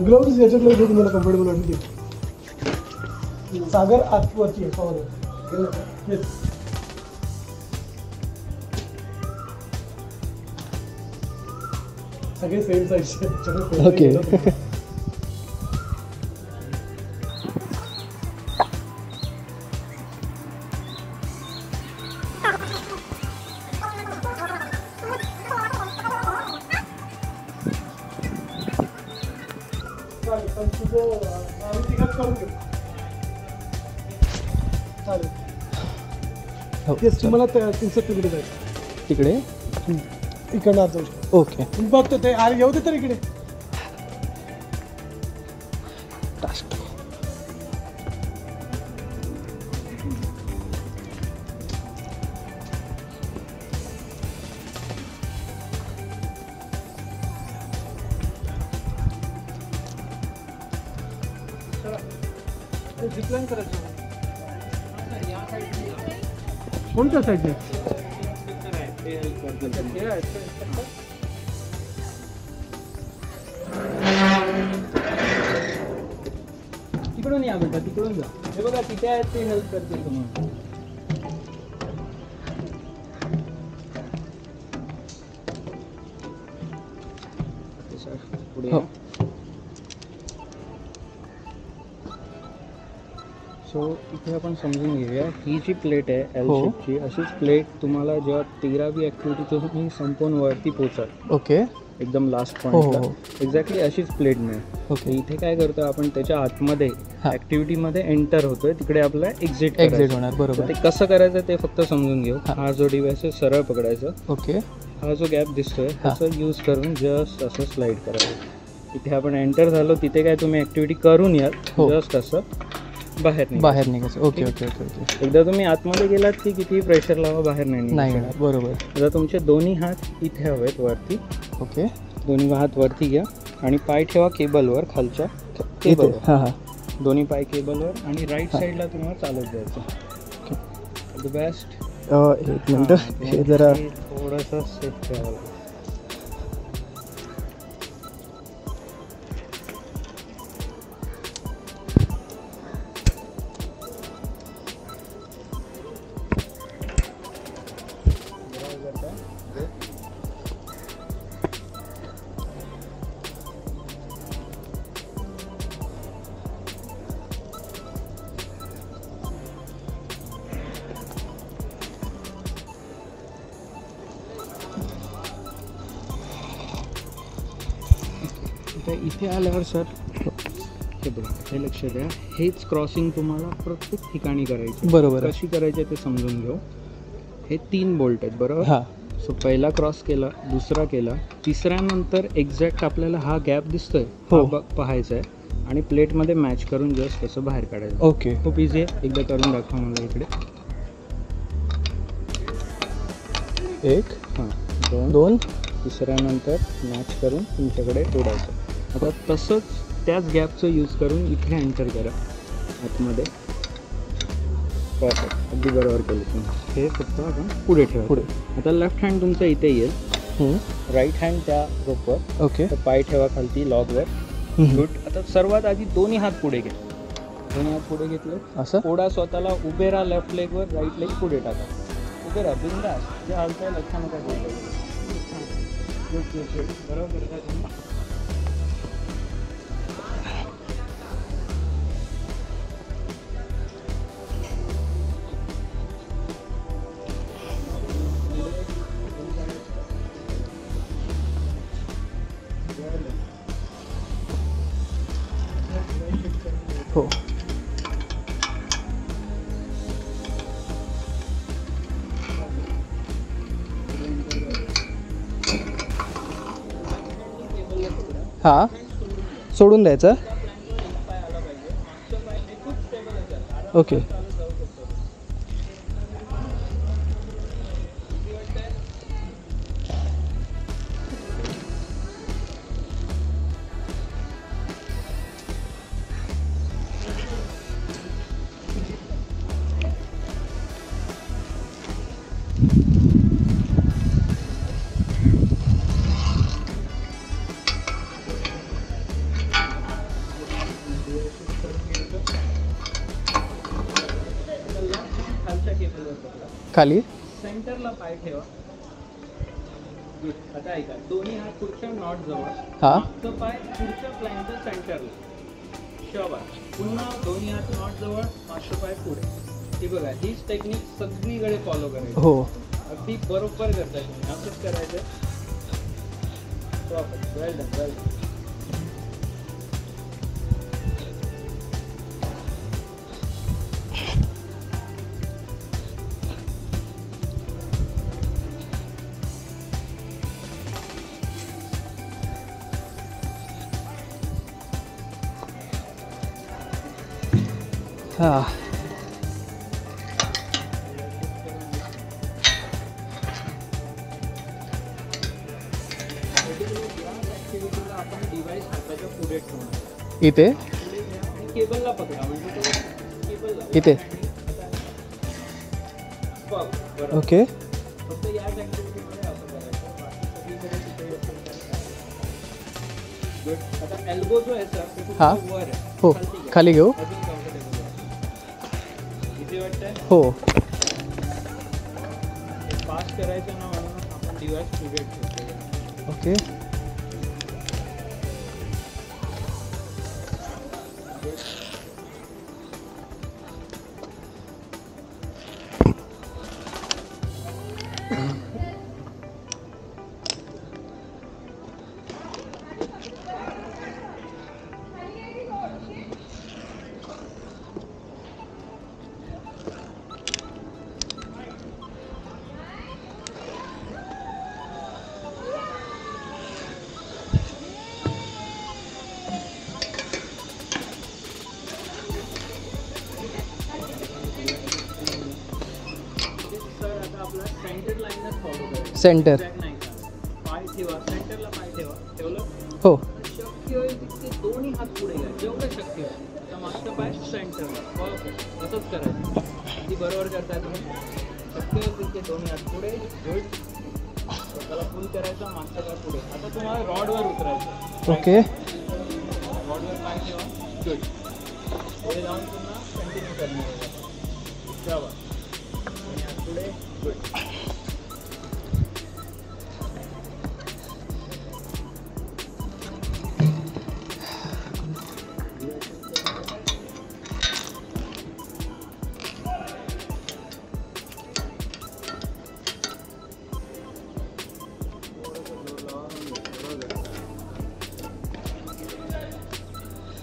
Gloves याच्यातलं जे तुम्हाला comfortable वाटते सागर आतवरची आहे सगळे सेम साईजचे. ओके तुम्हाला तुमचं तिकडे जायचं तिकडे इकडनं आत जाऊ शकतो. ओके बघतो ते अरे येऊ दे तर इकडे. कोणत्या साईडने तिकडून या बेटा, तिकडून जा. हे बघा तिथे आहेत ते हेल्प करते तुम्हाला. पुढे सो इथे आपण समजून घेऊया, ही जी प्लेट आहे एल शेपची, अशीच प्लेट तुम्हाला जेव्हा 13वी ॲक्टिव्हिटी तुम्ही संपून वरती पोचाल, ओके, एकदम लास्ट पॉईंटला एक्झॅक्टली अशीच प्लेट मिळेल. ओके, इथे काय करतो आपण, त्याच्या आतमध्ये ॲक्टिव्हिटीमध्ये एंटर होतोय, तिकडे आपला एक्झिट होणार. बरोबर, ते कसं करायचं ते फक्त समजून घेऊ. हा जो डिव्हाइस आहे सरळ पकडायचं. ओके, हा जो गॅप दिसतोय त्याचा यूज करून जस्ट असं स्लाइड करायचं. इथे आपण एंटर झालो, तिथे काय तुम्ही ॲक्टिव्हिटी करून याल, जस्ट असं बाहेर निघायचं. Okay okay okay okay. एकदा तुम्ही आतमध्ये गेलात की किती प्रेशर लावा, बाहेर नाही येणार. बरोबर. आता तुमचे दोन्ही हात इथे हवेत वरती. ओके, दोन्ही हात वरती घ्या आणि पाय ठेवा केबलवर, खालच्या केबलवर. हां हां, दोन्ही पाय केबलवर आणि राईट साईडला तुम्हाला चालत जायचं. The best. एक मिनटं, हे जरा थोडंसं सेफ ठेवावं लागेल. इथे आल्यावर सर हे बघा, हे लक्ष द्या, हेच क्रॉसिंग तुम्हाला प्रत्येक ठिकाणी करायची. बरोबर, कशी करायची ते समजून घेऊ. हे 3 बोल्ट आहेत बरोबर. हां, सो पहिला क्रॉस केला, दुसरा केला, तिसऱ्यानंतर एक्झॅक्ट आपल्याला हा गॅप दिसतोय पाहायचा आहे आणि प्लेटमध्ये मॅच करून जस्ट असं बाहेर काढायचं. ओके, खूप इझी आहे. एकदा करून दाखवा मला इकडे. 1 हां 2 तिसऱ्यानंतर मॅच करून तुमच्याकडे ओढायचं. आता तसंच त्याच गॅपचं यूज करून इथे एंटर करा आतमध्ये. परफेक्ट, अगदी बरोबर केलं तुम्ही. हे फक्त आपण पुढे ठेवा. पुढे. आता लेफ्ट हँड तुमचा इथे येईल, राईट हँड त्या रोपवर. ओके, तर पाय ठेवा खालती लॉगवर. गुड. आता सर्वात आधी दोन्ही हात पुढे घ्या. दोन्ही हात पुढे घेतले असं ओढा स्वतःला. उभे राहा लेफ्ट लेगवर, राईट लेग पुढे टाका. उभे राहा, बिंदास. जे हालतंय लक्षात नका ठेवू. बरोबर करता तुम्ही. हो, हां, सोडून द्यायचं. ओके, खाली सेंटरला पाय ठेवा. गुड. आता ऐका, दोन्ही हात पुढच्या नॉट जवळ. मागचं पाय पुढच्या प्लॅनच्या सेंटरला. शाबास. पुन्हा दोन्ही हात नॉट जवळ, मागचं पाय पुढे. ही बघा, हीच टेक्निक सगळीकडे फॉलो करायची. हो, अगदी बरोबर करताय तुम्ही. असंच करायचं. वेल डन, वेल डन. हां, आपण डिव्हाइस हाताच्या पुढे ठेवणार. इथे केबलला पकडा, म्हणजे केबलला इथे. ओके. फक्त याच ऍक्टिव्हिटीमध्ये असं करायचं. गुड. आता एल्बो जो आहे सर, हा वर आहे. हो, खाली घेऊ. इथे वाटतंय. हो, पास करायचं ना म्हणून आपण डिव्हाइस पुढे ठेवतो. ओके. सेंटर पाय ठेवा, सेंटरला पाय ठेवा. ठेवलं? हो. शक्य होईल तितके दोन्ही हात पुढे घ्या, जेवढं शक्य होईल. आता मागचा पाय सेंटरला. परफेक्ट. असंच करायचं. अगदी बरोबर करताय तुम्ही. शक्य होईल तितके दोन्ही हात पुढे. गुड. त्याला फुल करायचा, मागचा पाय पुढे. आता तुम्हाला रॉडवर उतरायचं. ओके. रॉडवर पाय ठेवा. गुड. पुढे जाऊन पुन्हा कंटिन्यू करणार. जावा. दोन्ही हात पुढे. गुड.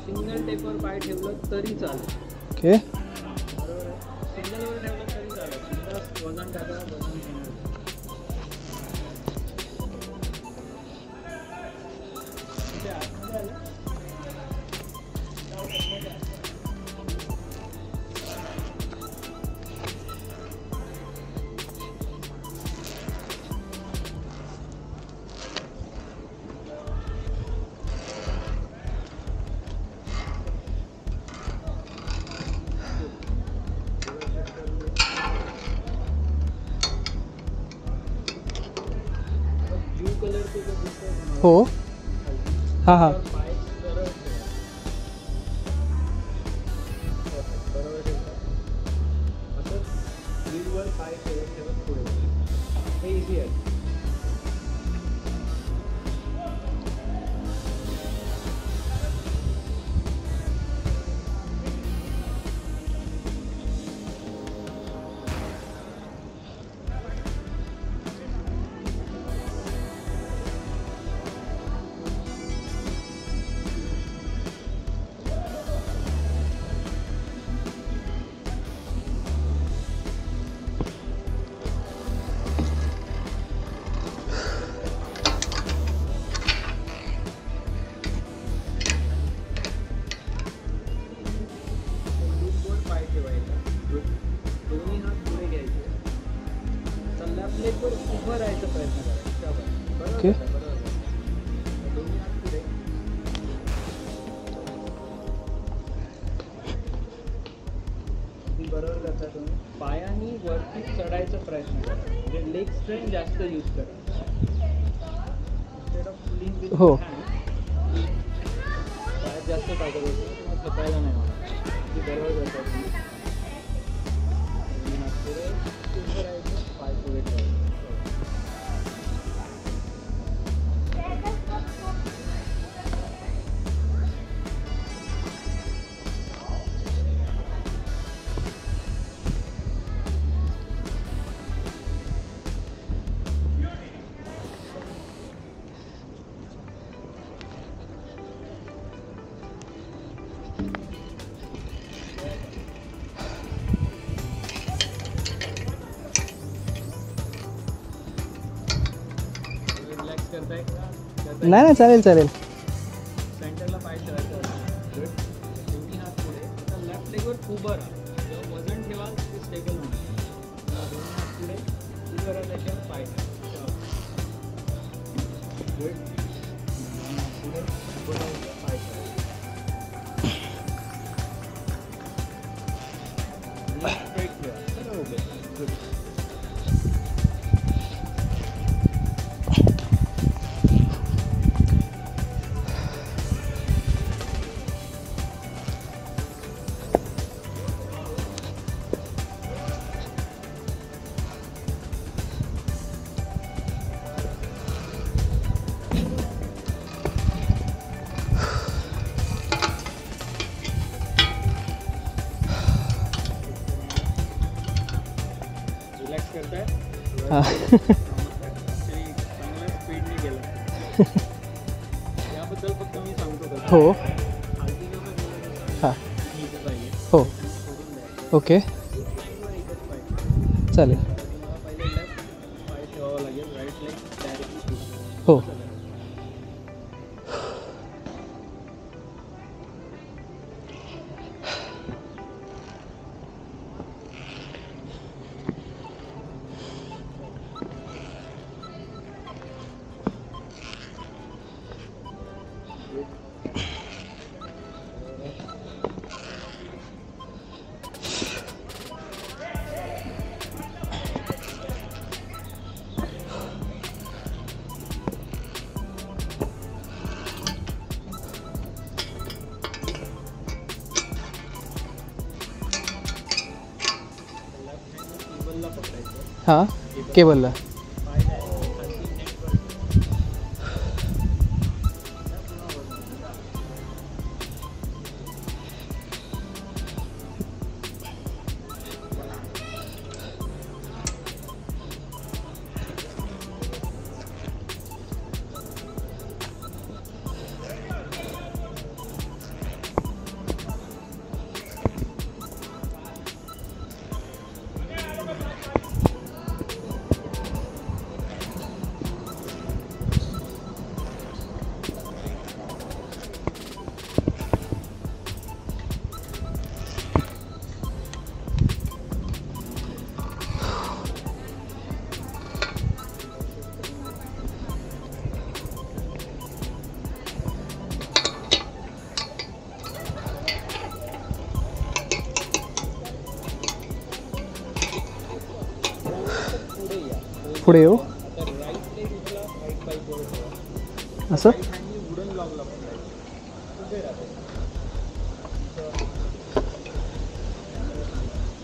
सिंगल टेपवर पाय ठेवलं तरी चालेल. ओके. बरोबर आहे. सिंगलवर ठेवलं तरी चालेल. सिंगल वजन टाका, वजन घेणार. आतमध्ये आलं. हो. हां हां. उभं राहायचा प्रयत्न करायचा. ओके. बरोबर करता तुम्ही. पायानी वरती चढायचा प्रयत्न करा, म्हणजे लेग स्ट्रेंथ जास्त यूज करा. Instead of pulling with hand पायात जास्त ताकद होती, तुम्हाला थकायला नाही होणार. बरोबर करता तुम्ही. नाही नाही चालेल चालेल. सेंटरला पाय ठेवायचा. गुड. दोन्ही हात पुढे. आता लेफ्ट लेगवर उभं राहा. जेव्हा वजन ठेवाल ते स्टेबल होणार. दोन्ही हात पुढे उभं राहा, त्याच्यावर पाय ठेवा. गुड. पुढे उभं राहून पाय ठेवा. स्ट्रेट ठेवा. सरळ उभे. गुड. रिलॅक्स करताय. हां चांगल्या स्पीडने गेला. याबद्दल फक्त मी सांगतो का हो खालती जेव्हा गेलं हां इथे पाहिजे हो सोडून द्यायचं. ओके एकच पाय चालेल. तुम्हाला पहिले लेफ्ट पाय ठेवावा लागेल. राईट लेग डायरेक्टली हो टेबलला पकडायचं. हां केबलला पाय खालती नेटवर पुढे येऊ आता राईट लेग उचला. राईट पाय पुढे ठेवा. असं राईट हँडनी वुडन लॉकला पकडायचं. उभे राहते.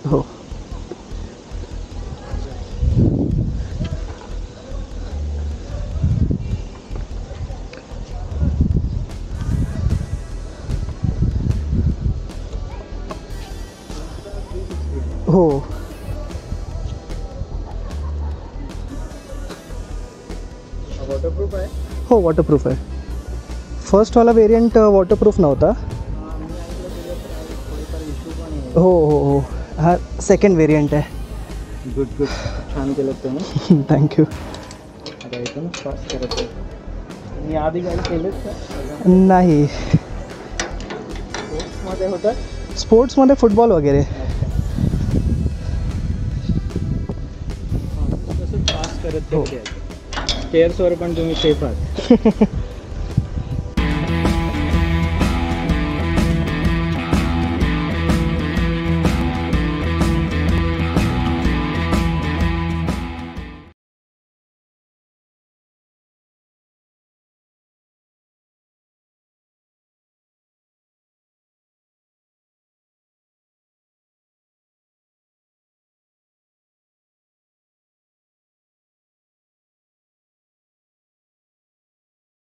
हो हो वॉटरप्रूफ आहे. हो वॉटरप्रूफ आहे. फर्स्टवाला वेरियंट वॉटरप्रूफ नव्हता. मी ऐकलं त्याच्यात थोडेफार इश्यू पण आहे. हो हो हो हा सेकंड वेरियंट आहे. Good good. छान केलं तुम्ही. थँक्यू. आता एकदम फास्ट करत आहे. तुम्ही आधी काही केलेत का? नाही स्पोर्ट्समध्ये होतं. स्पोर्ट्समध्ये फुटबॉल वगैरे. तसंच फास्ट करत हो. स्टेअर्सवर पण तुम्ही सेफ आहात.